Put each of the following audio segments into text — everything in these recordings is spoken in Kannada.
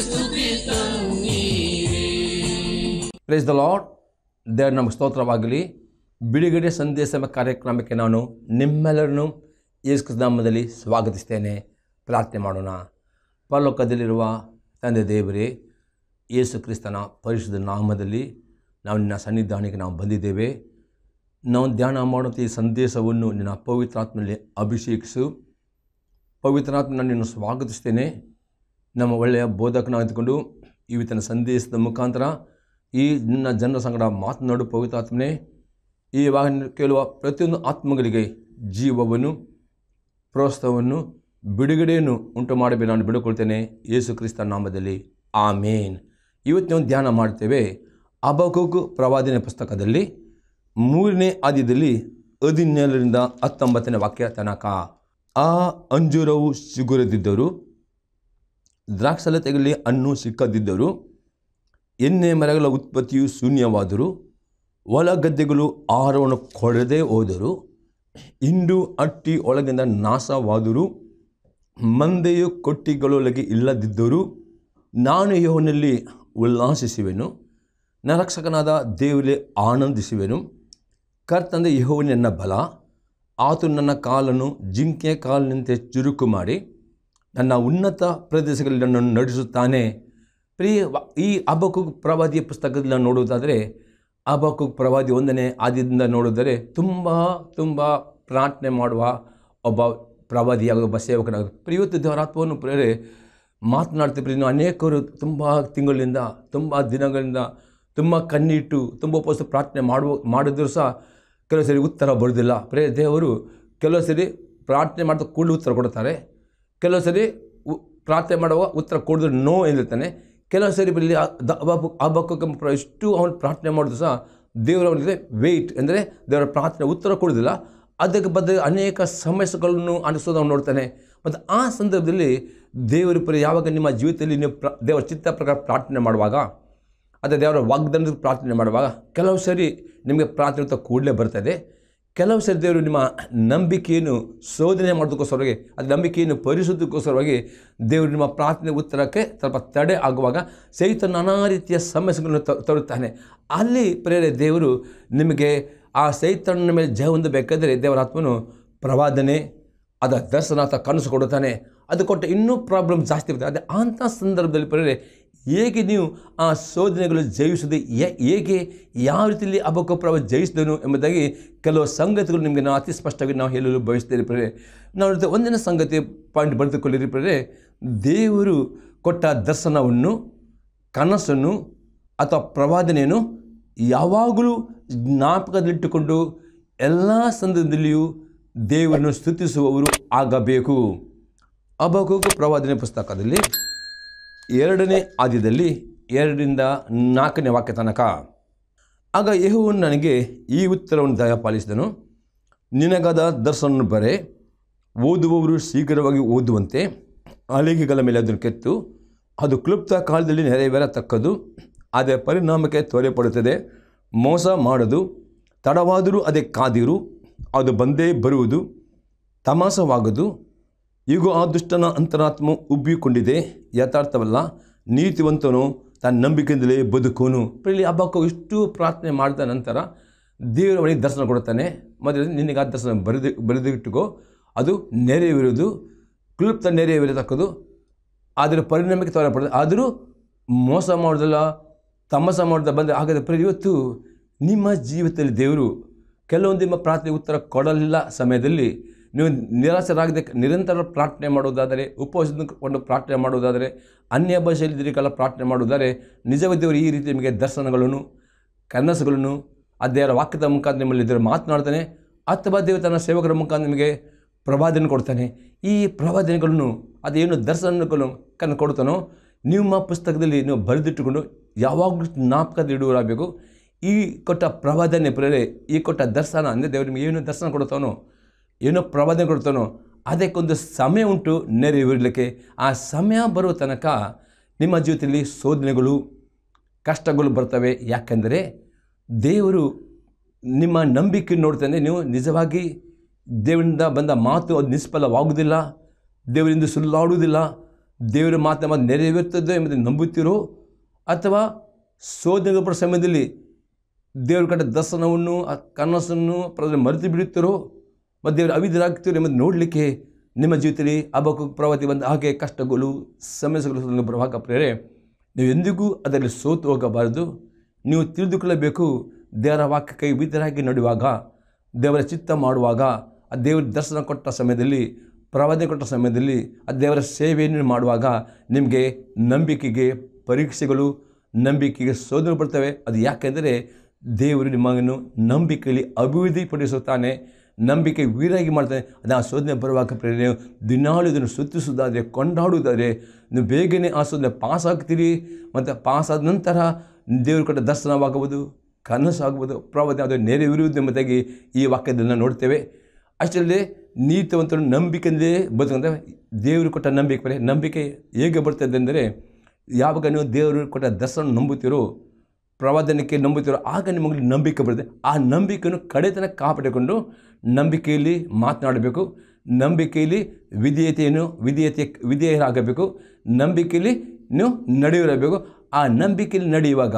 ಸ್ತುತಿ ತನ್ನೀರೇ. Price the lord. ದೇವರ ನಮಗೆ ಸ್ತೋತ್ರವಾಗಲಿ. ಬಿಡುಗಡೆ ಸಂದೇಶ ಕಾರ್ಯಕ್ರಮಕ್ಕೆ ನಾನು ನಿಮ್ಮೆಲ್ಲರನ್ನು ಯೇಸು ಕ್ರಿಸ್ತನ ನಾಮದಲ್ಲಿ ಸ್ವಾಗತಿಸ್ತೇನೆ. ಪ್ರಾರ್ಥನೆ ಮಾಡೋಣ. ಪರಲೋಕದಲ್ಲಿರುವ ತಂದೆ ದೇವರೇ, ಯೇಸು ಕ್ರಿಸ್ತನ ಪರಿಶುದ್ಧ ನಾಮದಲ್ಲಿ ನಾವು ನಿನ್ನ ಸನ್ನಿಧಾನಕ್ಕೆ ನಾವು ಬಂದಿದ್ದೇವೆ. ನಾವು ಧ್ಯಾನ ಮಾಡುವಂಥ ಈ ಸಂದೇಶವನ್ನು ನಿನ್ನ ಪವಿತ್ರಾತ್ಮನಲ್ಲಿ ಅಭಿಷೇಕಿಸು. ಪವಿತ್ರಾತ್ಮನ ನಿನ್ನ ಸ್ವಾಗತಿಸ್ತೇನೆ. ನಮ್ಮ ಒಳ್ಳೆಯ ಬೋಧಕನಾಗಿದ್ದುಕೊಂಡು ಇವತ್ತಿನ ಸಂದೇಶದ ಮುಖಾಂತರ ಈ ನಿನ್ನ ಜನರ ಸಂಗಡ ಮಾತನಾಡು ಪವಿತ್ರಾತ್ಮನೇ. ಈವಾಗ ಕೇಳುವ ಪ್ರತಿಯೊಂದು ಆತ್ಮಗಳಿಗೆ ಜೀವವನ್ನು, ಪ್ರೋತ್ಸಾಹವನ್ನು, ಬಿಡುಗಡೆಯನ್ನು ಉಂಟು ಮಾಡಬೇಕು ನಾನು ಬಿಡುಕೊಳ್ತೇನೆ ಯೇಸು ಕ್ರಿಸ್ತನ ನಾಮದಲ್ಲಿ, ಆಮೇನ್. ಇವತ್ತು ಧ್ಯಾನ ಮಾಡ್ತೇವೆ ಹಬಕ್ಕೂಕ ಪ್ರವಾದನೆ ಪುಸ್ತಕದಲ್ಲಿ 3ನೇ ಅಧ್ಯಾಯದಲ್ಲಿ 17ರಿಂದ 19ನೇ ವಾಕ್ಯ ತನಕ. ಆ ಅಂಜೂರವು ಸಿಗುರದಿದ್ದರು, ದ್ರಾಕ್ಷಾಲತೆಗಳಲ್ಲಿ ಹಣ್ಣು ಸಿಕ್ಕದಿದ್ದರು, ಎಣ್ಣೆ ಮರಗಳ ಉತ್ಪತ್ತಿಯು ಶೂನ್ಯವಾದರು, ಹೊಲ ಗದ್ದೆಗಳು ಆಹಾರವನ್ನು ಕೊಡದೆ ಹೋದರು, ಹಿಂಡು ಅಟ್ಟಿ ಒಳಗಿಂದ ನಾಶವಾದರು, ಮಂದೆಯು ಕೊಟ್ಟಿಗಳೊಳಗೆ ಇಲ್ಲದಿದ್ದರು. ನಾನು ಯೆಹೋವನಲ್ಲಿ ಉಲ್ಲಾಸಿಸುವೆನು, ನನ್ನ ರಕ್ಷಕನಾದ ದೇವರೇ ಆನಂದಿಸುವೆನು. ಕರ್ತಂದ ಯೆಹೋವನೇ ನನ್ನ ಬಲ, ಆತನು ನನ್ನ ಕಾಲನ್ನು ಜಿಂಕೆಯ ಕಾಲಿನಂತೆ ಚುರುಕು ಮಾಡಿ ನನ್ನ ಉನ್ನತ ಪ್ರದೇಶಗಳಲ್ಲಿ ನನ್ನನ್ನು ನಡೆಸುತ್ತಾನೆ. ಈ ಹಬಕ್ಕೂಕ ಪ್ರವಾದಿಯ ಪುಸ್ತಕದಲ್ಲಿ ನಾವು ನೋಡುವುದಾದರೆ, ಹಬಕ್ಕೂಕ ಪ್ರವಾದಿ 1ನೇ ಅಧ್ಯಾಯದಿಂದ ನೋಡಿದರೆ ತುಂಬ ಪ್ರಾರ್ಥನೆ ಮಾಡುವ ಒಬ್ಬ ಪ್ರವಾದಿಯಾಗ ಒಬ್ಬ ಸೇವಕನಾಗ ಇವತ್ತು ದೇವರ ಆತ್ಮವನ್ನು ಪ್ರೇರೆ ಮಾತನಾಡ್ತಿದ್ರಿ. ಅನೇಕರು ತುಂಬ ತಿಂಗಳಿಂದ, ತುಂಬ ದಿನಗಳಿಂದ ತುಂಬ ಕಣ್ಣಿಟ್ಟು ತುಂಬ ಉಪವಾಸ ಪ್ರಾರ್ಥನೆ ಮಾಡಿದ್ರು ಸಹ ಕೆಲವು ಸರಿ ಉತ್ತರ ಬರೋದಿಲ್ಲ. ದೇವರು ಕೆಲವು ಸರಿ ಪ್ರಾರ್ಥನೆ ಮಾಡಿದ ಕೂಡಲೇ ಉತ್ತರ ಕೊಡ್ತಾರೆ, ಕೆಲವು ಸರಿ ಪ್ರಾರ್ಥನೆ ಮಾಡುವ ಉತ್ತರ ಕೊಡಿದ್ರೆ ನೋ ಎಂದಿರ್ತಾನೆ. ಕೆಲವು ಸರಿ ಬರಲಿ ಹಬಕ್ಕೂಕ ಎಷ್ಟು ಅವನು ಪ್ರಾರ್ಥನೆ ಮಾಡಿದ್ರು ಸಹ ದೇವರು ಅವನಿಗೆ ವೆಯ್ಟ್ ಅಂದರೆ ದೇವರ ಪ್ರಾರ್ಥನೆ ಉತ್ತರ ಕೊಡೋದಿಲ್ಲ. ಅದಕ್ಕೆ ಬದಲು ಅನೇಕ ಸಮಸ್ಯೆಗಳನ್ನು ಅನಿಸೋದು ಅವನು ನೋಡ್ತಾನೆ. ಮತ್ತು ಆ ಸಂದರ್ಭದಲ್ಲಿ ದೇವರ ಯಾವಾಗ ನಿಮ್ಮ ಜೀವಿತದಲ್ಲಿ ನೀವು ದೇವರ ಚಿತ್ತ ಪ್ರಕಾರ ಪ್ರಾರ್ಥನೆ ಮಾಡುವಾಗ, ಅದೇ ದೇವರ ವಾಗ್ದಾನದ ಪ್ರಾರ್ಥನೆ ಮಾಡುವಾಗ ಕೆಲವು ಸರಿ ನಿಮಗೆ ಪ್ರಾರ್ಥನೆ ಉತ್ತರ ಕೂಡಲೇ ಬರ್ತದೆ. ಕೆಲವು ಸರಿ ದೇವರು ನಿಮ್ಮ ನಂಬಿಕೆಯನ್ನು ಶೋಧನೆ ಮಾಡೋದಕ್ಕೋಸ್ಕರವಾಗಿ, ಅದು ನಂಬಿಕೆಯನ್ನು ಪರಿಶುದ್ಧಕ್ಕೋಸ್ಕರವಾಗಿ ದೇವರು ನಿಮ್ಮ ಪ್ರಾರ್ಥನೆ ಉತ್ತರಕ್ಕೆ ಸ್ವಲ್ಪ ತಡೆ ಆಗುವಾಗ ಸಹಿತ ನಾನಾ ರೀತಿಯ ಸಮಸ್ಯೆಗಳನ್ನು ತರುತ್ತಾನೆ. ಅಲ್ಲಿ ದೇವರು ನಿಮಗೆ ಆ ಸೈತಾನನ ಮೇಲೆ ಜಯ ಹೊಂದಬೇಕಾದರೆ ದೇವರ ಆತ್ಮನು ಪ್ರವಾದನೆ, ಅದರ ದರ್ಶನ ಅಥವಾ ಕನಸು ಕೊಡುತ್ತಾನೆ. ಅದು ಕೊಟ್ಟ ಇನ್ನೂ ಪ್ರಾಬ್ಲಮ್ ಜಾಸ್ತಿ ಇರ್ತದೆ. ಅದೇ ಅಂಥ ಸಂದರ್ಭದಲ್ಲಿ ಹೇಗೆ ನೀವು ಆ ಶೋಧನೆಗಳು ಜಯಿಸೋದು, ಹೇಗೆ ಯಾವ ರೀತಿಯಲ್ಲಿ ಹಬಕ್ಕೂಕ ಪ್ರವಾದಿ ಜಯಿಸಿದನು ಎಂಬುದಾಗಿ ಕೆಲವು ಸಂಗತಿಗಳು ನಿಮಗೆ ನಾವು ಅತಿ ಸ್ಪಷ್ಟವಾಗಿ ನಾವು ಹೇಳಲು ಬಯಸ್ತೇವೆ. ನಾವು ಒಂದಿನ ಸಂಗತಿ ಪಾಯಿಂಟ್ ಬರೆದುಕೊಳ್ಳಿರಿ. ದೇವರು ಕೊಟ್ಟ ದರ್ಶನವನ್ನು, ಕನಸನ್ನು ಅಥವಾ ಪ್ರವಾದನೆಯನ್ನು ಯಾವಾಗಲೂ ಜ್ಞಾಪಕದಲ್ಲಿಟ್ಟುಕೊಂಡು ಎಲ್ಲ ಸಂದರ್ಭದಲ್ಲಿಯೂ ದೇವರನ್ನು ಸ್ತುತಿಸುವವರು ಆಗಬೇಕು. ಹಬಕ್ಕೂಕ ಪ್ರವಾದನೆ ಪುಸ್ತಕದಲ್ಲಿ 2ನೇ ಅಧ್ಯಾಯದಲ್ಲಿ 2ರಿಂದ 4ನೇ ವಾಕ್ಯ ತನಕ. ಆಗ ಯೆಹೋವನು ನನಗೆ ಈ ಉತ್ತರವನ್ನು ದಯಪಾಲಿಸಿದನು, ನಿನಗಾದ ದರ್ಶನವನ್ನು ಬರೆ, ಓದುವವರು ಶೀಘ್ರವಾಗಿ ಓದುವಂತೆ ಹಲಿಗೆಗಳ ಮೇಲೆ ಅದನ್ನು ಕೆತ್ತು, ಅದು ಕ್ಲುಪ್ತ ಕಾಲದಲ್ಲಿ ನೆರವೇರತಕ್ಕದ್ದು, ಅದೇ ಪರಿಣಾಮಕ್ಕೆ ತ್ವರೆಪಡುತ್ತದೆ. ಮೋಸ ಮಾಡದು, ತಡವಾದರೂ ಅದೇ ಕಾದಿರು, ಅದು ಬಂದೇ ಬರುವುದು, ತಮಾಸವಾಗದು. ಈಗ ಆ ದುಷ್ಟನ ಅಂತರಾತ್ಮ ಉಬ್ಬಿಕೊಂಡಿದೆ, ಯಥಾರ್ಥವಲ್ಲ. ನೀತಿವಂತನು ತನ್ನ ನಂಬಿಕೆಯಿಂದಲೇ ಬದುಕೋನು. ಇಲ್ಲಿ ಹಬಕ್ಕೂಕ ಇಷ್ಟು ಪ್ರಾರ್ಥನೆ ಮಾಡಿದ ನಂತರ ದೇವರು ಅವನಿಗೆ ದರ್ಶನ ಕೊಡುತ್ತಾನೆ. ಮತ್ತು ನಿನಗೆ ಆ ದರ್ಶನ ಬರೆದಿಟ್ಟುಕೋ, ಅದು ನೆರವೇರುವುದು, ಕ್ಲುಪ್ತ ನೆರವೇರತಕ್ಕದ್ದು, ಅದರ ಪರಿಣಾಮಕ್ಕೆ ತ್ವರೆಪಡುತ್ತದೆ. ಆದರೂ ಮೋಸ ಮಾಡೋದಲ್ಲ, ತಮಾಸ ಮಾಡೋದ ಬಂದರೆ ಹಾಗಾದರೆ ಇವತ್ತು ನಿಮ್ಮ ಜೀವಿತದಲ್ಲಿ ದೇವರು ಕೆಲವೊಂದು ನಿಮ್ಮ ಪ್ರಾರ್ಥನೆ ಉತ್ತರ ಕೊಡಲಿಲ್ಲ ಸಮಯದಲ್ಲಿ ನೀವು ನಿರಾಶರಾಗದೆ ನಿರಂತರ ಪ್ರಾರ್ಥನೆ ಮಾಡೋದಾದರೆ, ಉಪವಾಸಕೊಂಡು ಪ್ರಾರ್ಥನೆ ಮಾಡೋದಾದರೆ, ಅನ್ಯ ಭಾಷೆಯಲ್ಲಿ ದೀರ್ಘಕಾಲ ಪ್ರಾರ್ಥನೆ ಮಾಡೋದಾದರೆ, ನಿಜವಾದ ದೇವರು ಈ ರೀತಿ ನಿಮಗೆ ದರ್ಶನಗಳನ್ನು, ಕನಸುಗಳನ್ನು ಆ ದೇವರ ವಾಕ್ಯದ ಮುಖಾಂತರ ನಿಮ್ಮಲ್ಲಿ ದೇವರು ಮಾತನಾಡ್ತಾನೆ. ಅಥವಾ ದೇವರು ತನ್ನ ಸೇವಕರ ಮುಖಾಂತರ ನಿಮಗೆ ಪ್ರವಾದನೆ ಕೊಡ್ತಾನೆ. ಈ ಪ್ರವಾದನೆಗಳನ್ನು ಅದೇನು ದರ್ಶನಗಳನ್ನು ಕೊಡ್ತಾನೋ ನಿಮ್ಮ ಪುಸ್ತಕದಲ್ಲಿ ನೀವು ಬರೆದಿಟ್ಟುಕೊಂಡು ಯಾವಾಗಲೂ ಜ್ಞಾಪಕದಲ್ಲಿ ಇಡುವರಾಗಬೇಕು. ಈ ಕೊಟ್ಟ ಪ್ರವಾದನೆ ಈ ಕೊಟ್ಟ ದರ್ಶನ ಅಂದರೆ ದೇವರು ನಿಮಗೆ ಏನು ದರ್ಶನ ಕೊಡ್ತಾನೋ, ಏನೋ ಪ್ರವಾದನೆ ಕೊಡ್ತಾನೋ, ಅದಕ್ಕೊಂದು ಸಮಯ ಉಂಟು ನೆರವೇರಲಿಕ್ಕೆ. ಆ ಸಮಯ ಬರುವ ತನಕ ನಿಮ್ಮ ಜೀವಿತದಲ್ಲಿ ಶೋಧನೆಗಳು, ಕಷ್ಟಗಳು ಬರ್ತವೆ. ಯಾಕೆಂದರೆ ದೇವರು ನಿಮ್ಮ ನಂಬಿಕೆ ನೋಡ್ತಾನೆ. ನೀವು ನಿಜವಾಗಿ ದೇವರಿಂದ ಬಂದ ಮಾತು ಅದು ನಿಷ್ಫಲವಾಗುವುದಿಲ್ಲ, ದೇವರಿಂದ ಸುಳ್ಳಾಡುವುದಿಲ್ಲ. ದೇವರ ಮಾತನ್ನು ನೆರವೇರ್ತದೆ ಎಂಬುದನ್ನು ನಂಬುತ್ತೀರೋ, ಅಥವಾ ಶೋಧನೆಗಳ ಬರೋ ಸಮಯದಲ್ಲಿ ದೇವರ ಕಡೆ ದರ್ಶನವನ್ನು ಆ ಕನಸನ್ನು ಮರೆತು ಬಿಡುತ್ತೀರೋ ಮತ್ತು ದೇವರ ಅವಿಧರಾಗ್ತೀರೋ ಎಂಬುದು ನೋಡಲಿಕ್ಕೆ ನಿಮ್ಮ ಜೀವಿತದಲ್ಲಿ ಹಬಕ್ಕೂಕ ಪ್ರವಾದಿ ಬಂದ ಹಾಗೆ ಕಷ್ಟಗಳು ಸಮಸ್ಯೆಗಳು ಬರುವಾಗ ಪ್ರೇರೆ ನೀವು ಎಂದಿಗೂ ಅದರಲ್ಲಿ ಸೋತು ಹೋಗಬಾರದು. ನೀವು ತಿಳಿದುಕೊಳ್ಳಬೇಕು, ದೇವರ ವಾಕ್ಯಕ್ಕೆ ವಿಧರಾಗಿ ನಡೆಯುವಾಗ, ದೇವರ ಚಿತ್ತ ಮಾಡುವಾಗ, ಆ ದೇವರ ದರ್ಶನ ಕೊಟ್ಟ ಸಮಯದಲ್ಲಿ, ಪ್ರವಾದನೆ ಕೊಟ್ಟ ಸಮಯದಲ್ಲಿ, ಆ ದೇವರ ಸೇವೆಯನ್ನು ಮಾಡುವಾಗ ನಿಮಗೆ ನಂಬಿಕೆಗೆ ಪರೀಕ್ಷೆಗಳು, ನಂಬಿಕೆಗೆ ಶೋಧನೆ ಬರ್ತವೆ. ಅದು ಯಾಕೆಂದರೆ ದೇವರು ನಿಮ್ಮನ್ನು ನಂಬಿಕೆಯಲ್ಲಿ ಅಭಿವೃದ್ಧಿಪಡಿಸುತ್ತಾನೆ, ನಂಬಿಕೆ ವೀರಾಗಿ ಮಾಡ್ತಾನೆ. ಅದು ಆ ಶೋಧನೆ ಬರುವಾಗ ಪ್ರೇರಣೆ ದಿನಾಳು ಇದನ್ನು ಸ್ತುತಿಸುವುದಾದರೆ, ಕೊಂಡಾಡುವುದಾದರೆ ನೀವು ಬೇಗನೆ ಆ ಶೋಧನೆ ಪಾಸ್ ಆಗ್ತೀರಿ. ಮತ್ತು ಪಾಸಾದ ನಂತರ ದೇವರು ಕೊಟ್ಟ ದರ್ಶನವಾಗುವುದು, ಕನಸಾಗುವುದು, ಪ್ರವಾದನೆ ಅದು ನೆರವೇರುವುದು ಎಂಬುದಾಗಿ ಈ ವಾಕ್ಯದಲ್ಲಿ ನಾವು ನೋಡ್ತೇವೆ. ಅಷ್ಟಲ್ಲದೆ ನೀತಿವಂತರು ನಂಬಿಕೆಯಲ್ಲೇ ಬದುಕಂತ ದೇವರು ಕೊಟ್ಟ ನಂಬಿಕೆ. ನಂಬಿಕೆ ಹೇಗೆ ಬರ್ತದೆ ಅಂದರೆ, ಯಾವಾಗ ನೀವು ದೇವರು ಕೊಟ್ಟ ದರ್ಶನ ನಂಬುತ್ತೀರೋ, ಪ್ರವಾದನಕ್ಕೆ ನಂಬುತ್ತೀರೋ, ಆಗ ನಿಮಗೆ ನಂಬಿಕೆ ಬರುತ್ತೆ. ಆ ನಂಬಿಕೆಯನ್ನು ಕಡೆತನ ಕಾಪಾಡಿಕೊಂಡು ನಂಬಿಕೆಯಲ್ಲಿ ಮಾತನಾಡಬೇಕು, ನಂಬಿಕೆಯಲ್ಲಿ ವಿಧೇಯರಾಗಬೇಕು, ನಂಬಿಕೆಯಲ್ಲಿ ನೀವು ನಡೆಯಿರಬೇಕು. ಆ ನಂಬಿಕೆಯಲ್ಲಿ ನಡೆಯುವಾಗ,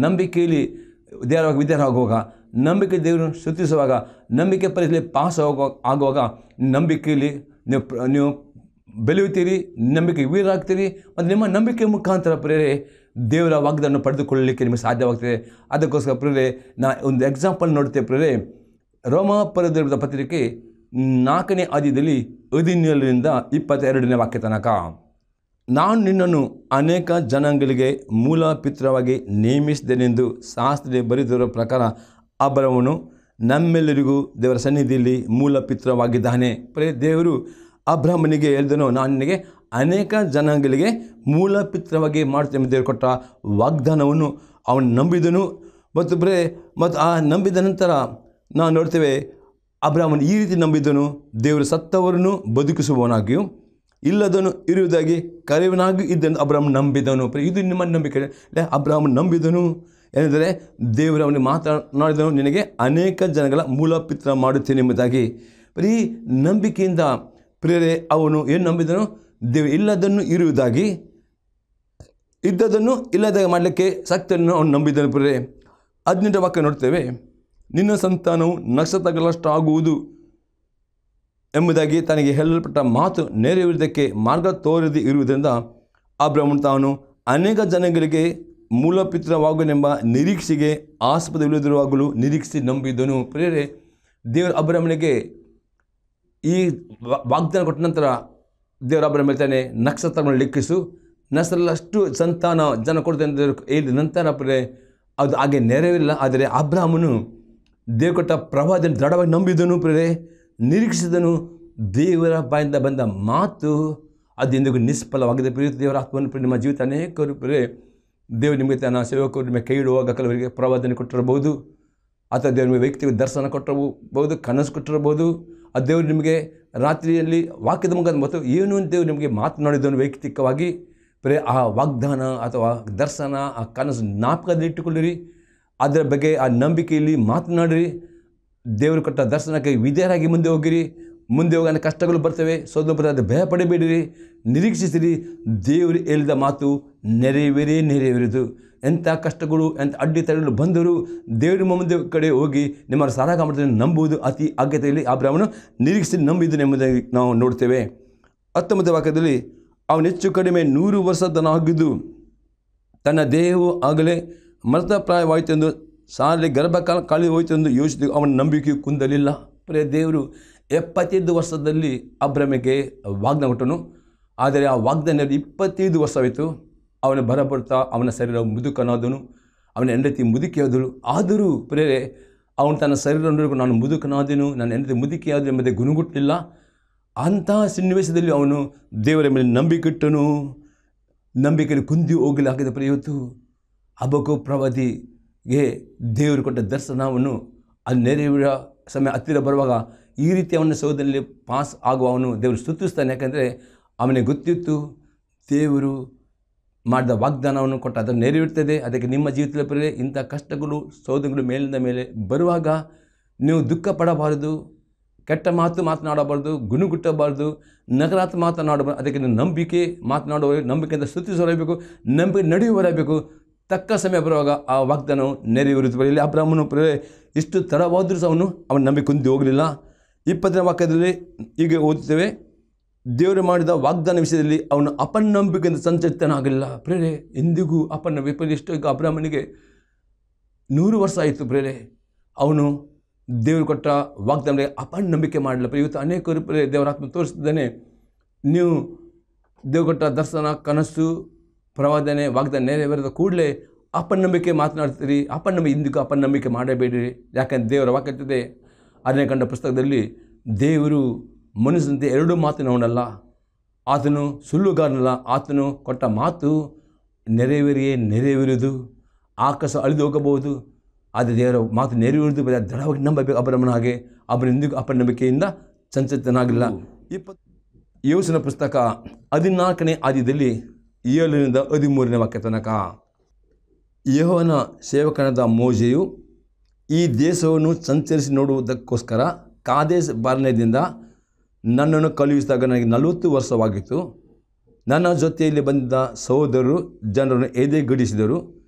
ನಂಬಿಕೆಯಲ್ಲಿ ವಿಧೇಯರಾಗುವಾಗ, ನಂಬಿಕೆ ದೇವರನ್ನು ಸ್ತುತಿಸುವಾಗ, ನಂಬಿಕೆ ಪರೀಕ್ಷೆಯಲ್ಲಿ ಪಾಸ್ ಆಗುವಾಗ ನಂಬಿಕೆಯಲ್ಲಿ ನೀವು ಬೆಳೆಯುತ್ತೀರಿ, ನಂಬಿಕೆ ವೀರಾಗ್ತೀರಿ. ಮತ್ತು ನಿಮ್ಮ ನಂಬಿಕೆ ಮುಖಾಂತರ ಪ್ರೇರೆ ದೇವರ ವಾಗ್ದಾನ ಪಡೆದುಕೊಳ್ಳಲಿಕ್ಕೆ ನಿಮಗೆ ಸಾಧ್ಯವಾಗ್ತದೆ. ಅದಕ್ಕೋಸ್ಕರ ಪ್ರೇರೆ ಒಂದು ಎಕ್ಸಾಂಪಲ್ ನೋಡ್ತೇವೆ ಪ್ರೇರೆ. ರೋಮಾಪುರದ ಪತ್ರಿಕೆ 4ನೇ ಅಧ್ಯಾಯದಲ್ಲಿ 17ರಿಂದ 22ನೇ ವಾಕ್ಯ ತನಕ. ನಾನು ನಿನ್ನನ್ನು ಅನೇಕ ಜನಾಂಗಗಳಿಗೆ ಮೂಲ ಪಿತೃವಾಗಿ ನೇಮಿಸಿದೆನೆಂದು ಶಾಸ್ತ್ರದಲ್ಲಿ ಬರೆದಿರುವ ಪ್ರಕಾರ ಅಬ್ರಹಾಮನು ನಮ್ಮೆಲ್ಲರಿಗೂ ದೇವರ ಸನ್ನಿಧಿಯಲ್ಲಿ ಮೂಲ ಪಿತೃವಾಗಿದ್ದಾನೆ. ದೇವರು ಅಬ್ರಹಾಮನಿಗೆ ಹೇಳಿದನು, ನಾನು ನಿನಗೆ ಅನೇಕ ಜನಾಂಗಗಳಿಗೆ ಮೂಲ ಪಿತೃವಾಗಿ ಮಾಡ್ತೇನೆ. ದೇವರು ಕೊಟ್ಟ ವಾಗ್ದಾನವನ್ನು ಅವನು ನಂಬಿದನು. ಮತ್ತು ಆ ನಂಬಿದ ನಂತರ ನಾವು ನೋಡ್ತೇವೆ, ಅಬ್ರಹಾಮನು ಈ ರೀತಿ ನಂಬಿದನು, ದೇವರು ಸತ್ತವರನ್ನು ಬದುಕಿಸುವವನಾಗಿಯೂ ಇಲ್ಲದನು ಇರುವುದಾಗಿ ಕರೆಯವನಾಗಿ ಇದ್ದನು ಅಬ್ರಹಾಮ ನಂಬಿದನು. ಇದು ನಿಮ್ಮ ನಂಬಿಕೆ. ಅಬ್ರಹಾಮ ನಂಬಿದನು ಏನೆಂದರೆ, ದೇವರು ಅವನಿಗೆ ಮಾತನಾಡಿದನು, ನಿನಗೆ ಅನೇಕ ಜನಗಳ ಮೂಲ ಪಿತೃ ಮಾಡುತ್ತೇನೆ ಎಂಬುದಾಗಿ. ಈ ನಂಬಿಕೆಯಿಂದ ಪ್ರೇರೆ ಅವನು ಏನು ನಂಬಿದನು? ದೇವರು ಇಲ್ಲದನ್ನು ಇರುವುದಾಗಿ, ಇದ್ದದನ್ನು ಇಲ್ಲದಾಗಿ ಮಾಡಲಿಕ್ಕೆ ಶಕ್ತಿಯನ್ನು ಅವನು ನಂಬಿದನು. ಪ್ರೇರೆ 18ನೇ ವಾಕ್ಯ ನೋಡ್ತೇವೆ, ನಿನ್ನ ಸಂತಾನವು ನಕ್ಷತ್ರಗಳಷ್ಟು ಆಗುವುದು ಎಂಬುದಾಗಿ ತನಗೆ ಹೇಳಲ್ಪಟ್ಟ ಮಾತು ನೆರವೇರುವುದಕ್ಕೆ ಮಾರ್ಗ ತೋರದೆ ಇರುವುದರಿಂದ ಅಬ್ರಹಾಮನು ತಾನು ಅನೇಕ ಜನಗಳಿಗೆ ಮೂಲಪಿತೃವಾಗುವನೆಂಬ ನಿರೀಕ್ಷೆಗೆ ಆಸ್ಪದವಿಲ್ಲದಿರುವಾಗಲೂ ನಿರೀಕ್ಷೆ ನಂಬಿದನು. ಪ್ರೇರೆ ದೇವರು ಅಬ್ರಹಾಮನಿಗೆ ಈ ವಾಗ್ದಾನ ಕೊಟ್ಟ ನಂತರ ದೇವರು ಅಬ್ರಹಾಮ ಹೇಳ್ತಾನೆ, ನಕ್ಷತ್ರಗಳನ್ನು ಲೆಕ್ಕಿಸು, ನಕ್ಷತ್ರಗಳಷ್ಟು ಸಂತಾನ ಜನ ಕೊಡ್ತೇನೆ ಅಂತ ಹೇಳಿದ ನಂತರ ಪ್ರೇರೆ ಅದು ಹಾಗೆ ನೆರವೇರಿಲ್ಲ. ಆದರೆ ಅಬ್ರಹಾಮನು ದೇವರು ಕೊಟ್ಟ ಪ್ರವಾದನೆ ದೃಢವಾಗಿ ನಂಬಿದನು. ಪ್ರೇರೆ ನಿರೀಕ್ಷಿಸಿದನು. ದೇವರ ಬಾಯಿಂದ ಬಂದ ಮಾತು ಅದು ಎಂದಿಗೂ ನಿಷ್ಫಲವಾಗಿದೆ. ಪ್ರಿಯ ದೇವರ ಆತ್ಮವನ್ನು ನಿಮ್ಮ ಜೀವಿತ ಅನೇಕರು ಪ್ರೇರೆ ದೇವರು ನಿಮಗೆ ತನ್ನ ಸೇವಕರು ನಿಮಗೆ ಕೈ ಇಡುವಾಗ ಕೆಲವರಿಗೆ ಪ್ರವಾದನೆ ಕೊಟ್ಟಿರಬಹುದು, ಅಥವಾ ದೇವರು ನಿಮಗೆ ವ್ಯಕ್ತಿಗೆ ದರ್ಶನ ಕೊಟ್ಟಿರಬಹುದು, ಕನಸು ಕೊಟ್ಟಿರಬಹುದು. ಆ ದೇವರು ನಿಮಗೆ ರಾತ್ರಿಯಲ್ಲಿ ವಾಕ್ಯದ ಮುಖಾಂತರ ಮತ್ತು ಏನು ದೇವರು ನಿಮಗೆ ಮಾತನಾಡಿದನು ವೈಯಕ್ತಿಕವಾಗಿ. ಪ್ರೇರೆ ಆ ವಾಗ್ದಾನ ಅಥವಾ ದರ್ಶನ, ಆ ಕನಸು ಜ್ಞಾಪಕದಲ್ಲಿ ಇಟ್ಟುಕೊಳ್ಳಿರಿ. ಅದರ ಬಗ್ಗೆ ಆ ನಂಬಿಕೆಯಲ್ಲಿ ಮಾತನಾಡಿರಿ. ದೇವರು ಕೊಟ್ಟ ದರ್ಶನಕ್ಕೆ ವಿಧೇಯರಾಗಿ ಮುಂದೆ ಹೋಗಿರಿ. ಮುಂದೆ ಹೋಗೋಣ ಕಷ್ಟಗಳು ಬರ್ತವೆ, ಸೋದರ ಅದು ಭಯ ಪಡಬೇಡಿರಿ, ನಿರೀಕ್ಷಿಸಿರಿ. ದೇವರು ಹೇಳಿದ ಮಾತು ನೆರವೇರಿದು. ಎಂಥ ಕಷ್ಟಗಳು, ಎಂಥ ಅಡ್ಡಿತಡೆಗಳು ಬಂದರೂ ದೇವರು ಮುಂದೆ ಕಡೆ ಹೋಗಿ ನಿಮ್ಮ ಸಾರಾಗ ಮಾಡ್ತಾರೆ ನಂಬುವುದು ಅತಿ ಅಗತ್ಯದಲ್ಲಿ ಅಬ್ರಹಾಮನು ನಿರೀಕ್ಷಿಸಿ ನಂಬಿದ್ದನು ಎಂಬುದಾಗಿ ನಾವು ನೋಡ್ತೇವೆ. 19ನೇ ವಾಕ್ಯದಲ್ಲಿ, ಅವನು ಹೆಚ್ಚು ಕಡಿಮೆ 100 ವರ್ಷದನಾಗಿದ್ದು ತನ್ನ ದೇಹವು ಆಗಲೇ ಮೃತಪ್ರಾಯವಾಯಿತೆಂದು ಸಾಲಿ ಗರ್ಭಕಾಲ ಕಾಲಿ ಹೋಯಿತೆಂದು ಯೋಚಿಸಿ ಅವನ ನಂಬಿಕೆಯು ಕುಂದಲಿಲ್ಲ. ದೇವರು 75 ವರ್ಷದಲ್ಲಿ ಅಬ್ರಹಾಮಿಗೆ ವಾಗ್ದಾನ ಕೊಟ್ಟನು. ಆದರೆ ಆ ವಾಗ್ದಾನ 25 ವರ್ಷವಾಯಿತು. ಅವನ ಬರಬರ್ತಾ ಅವನ ಶರೀರ ಮುದುಕನಾದನು, ಅವನ ಹೆಂಡತಿ ಮುದುಕಿಯಾದಳು. ಆದರೂ ಪ್ರೇರೆ ಅವನು ತನ್ನ ಶರೀರ ನಾನು ಮುದುಕನಾದೆನು, ನನ್ನ ಹೆಂಡತಿ ಮುದುಕಿಯಾದನು ಎಂಬುದೇ ಗುಣಗುಟ್ಟಲಿಲ್ಲ. ಅಂತಹ ಸನ್ನಿವೇಶದಲ್ಲಿ ಅವನು ದೇವರ ಮೇಲೆ ನಂಬಿಕೆಟ್ಟನು. ನಂಬಿಕೆಯಲ್ಲಿ ಕುಂದಿ ಹೋಗಲಿ ಹಾಕಿದ ಇವತ್ತು ಹಬಕ್ಕೂಕ ಪ್ರವಾದಿಗೆ ದೇವರು ಕೊಟ್ಟ ದರ್ಶನವನ್ನು ಅಲ್ಲಿ ನೆರವೇರುವ ಸಮಯ ಹತ್ತಿರ ಬರುವಾಗ ಈ ರೀತಿ ಅವನ ಸೌಧದಲ್ಲಿ ಪಾಸ್ ಆಗುವ ಅವನು ದೇವರು ಸ್ತುತಿಸ್ತಾನೆ. ಯಾಕೆಂದರೆ ಅವನಿಗೆ ಗೊತ್ತಿತ್ತು ದೇವರು ಮಾಡಿದ ವಾಗ್ದಾನವನ್ನು ಕೊಟ್ಟ ಅದನ್ನು ನೆರವೇರ್ತದೆ. ಅದಕ್ಕೆ ನಿಮ್ಮ ಜೀವಿತದಲ್ಲಿ ಬರಲಿ ಇಂಥ ಕಷ್ಟಗಳು ಸೌಧಗಳು ಮೇಲಿಂದ ಮೇಲೆ ಬರುವಾಗ ನೀವು ದುಃಖ ಪಡಬಾರದು, ಕೆಟ್ಟ ಮಾತು ಮಾತನಾಡಬಾರ್ದು, ಗುಣಗುಟ್ಟಬಾರ್ದು, ನಕಾರಾತ್ಮಕ ಮಾತನಾಡಬಾರ್ದು. ಅದಕ್ಕೆ ನಂಬಿಕೆ ಮಾತನಾಡುವವರು, ನಂಬಿಕೆಯಿಂದ ಸ್ತುತಿಸಬೇಕು, ನಂಬಿಕೆ ನಡೆಯುವವರಾಗಬೇಕು. ತಕ್ಕ ಸಮಯ ಬರುವಾಗ ಆ ವಾಗ್ದಾನವು ನೆರವೇರುತ್ತದೆ. ಇಲ್ಲಿ ಅಬ್ರಹಾಮನು ಇಷ್ಟು ತಡವಾದರೂ ಸಹ ಅವನ ನಂಬಿಕೆ ಹೊಂದಿ ಹೋಗಲಿಲ್ಲ. 20ನೇ ವಾಕ್ಯದಲ್ಲಿ ಹೀಗೆ ಓದುತ್ತೇವೆ, ದೇವರು ಮಾಡಿದ ವಾಗ್ದಾನ ವಿಷಯದಲ್ಲಿ ಅವನು ಅಪನಂಬಿಕೆಯಿಂದ ಸಂಚರಿತನಾಗಲಿಲ್ಲ. ಪ್ರೇರೆ ಎಂದಿಗೂ ಅಪನಂಬಿಕೆ. ಇಷ್ಟು ಈಗ ಅಬ್ರಹಾಮನಿಗೆ 100 ವರ್ಷ ಆಯಿತು. ಪ್ರೇರೆ ಅವನು ದೇವರು ಕೊಟ್ಟ ವಾಗ್ದಾನಕ್ಕೆ ಅಪನಂಬಿಕೆ ಮಾಡಲಿಲ್ಲ. ಇವತ್ತು ಅನೇಕರು ದೇವರ ಆತ್ಮ ತೋರಿಸ್ತಿದ್ದಾನೆ, ನೀವು ದೇವರು ಕೊಟ್ಟ ದರ್ಶನ, ಕನಸು, ಪ್ರವಾದನೆ, ವಾಗ್ದಾನ ನೆರವೇರಿದ ಕೂಡಲೇ ಅಪನಂಬಿಕೆ ಮಾತನಾಡ್ತೀರಿ. ಇಂದಿಗೂ ಅಪನಂಬಿಕೆ ಮಾಡಬೇಡಿರಿ. ಯಾಕಂದರೆ ದೇವರ ವಾಕ್ಯ ಇರ್ತದೆ, ಅರಣ್ಯಕಾಂಡ ಪುಸ್ತಕದಲ್ಲಿ, ದೇವರು ಮನುಷ್ಯನಂತೆ 2 ಮಾತಿನವನಲ್ಲ, ಆತನು ಸುಳ್ಳುಗಾರನಲ್ಲ. ಆತನು ಕೊಟ್ಟ ಮಾತು ನೆರವೇರುವುದು. ಆಕಾಶ ಅಳಿದು ಹೋಗಬಹುದು, ಆದರೆ ದೇವರ ಮಾತು ನೆರವೇರುವುದು ದೃಢವಾಗಿ ನಂಬಬೇಕು. ಅಬ್ರಹಾಮನ ಹಾಗೆ ಎಂದಿಗೂ ಅಪನಂಬಿಕೆಯಿಂದ ಸಂಚರಿತನಾಗಿಲ್ಲ. ಯೋಸನ ಪುಸ್ತಕ 14ನೇ ಅಧ್ಯಾಯದಲ್ಲಿ 7ರಿಂದ 13ನೇ ವಾಕ್ಯ ತನಕ, ಯೆಹೋವನ ಸೇವಕನಾದ ಮೋಶೆಯು ಈ ದೇಶವನ್ನು ಸಂಚರಿಸಿ ನೋಡುವುದಕ್ಕೋಸ್ಕರ ಕಾದೇಶ್ ಬಾರ್ನೇದಿಂದ ನನ್ನನ್ನು ಕಳುಹಿಸಿದಾಗ ನನಗೆ 40 ವರ್ಷವಾಗಿತ್ತು. ನನ್ನ ಜೊತೆಯಲ್ಲಿ ಬಂದ ಸಹೋದರರು ಜನರನ್ನು ಎದೆಗಡಿಸಿದರು.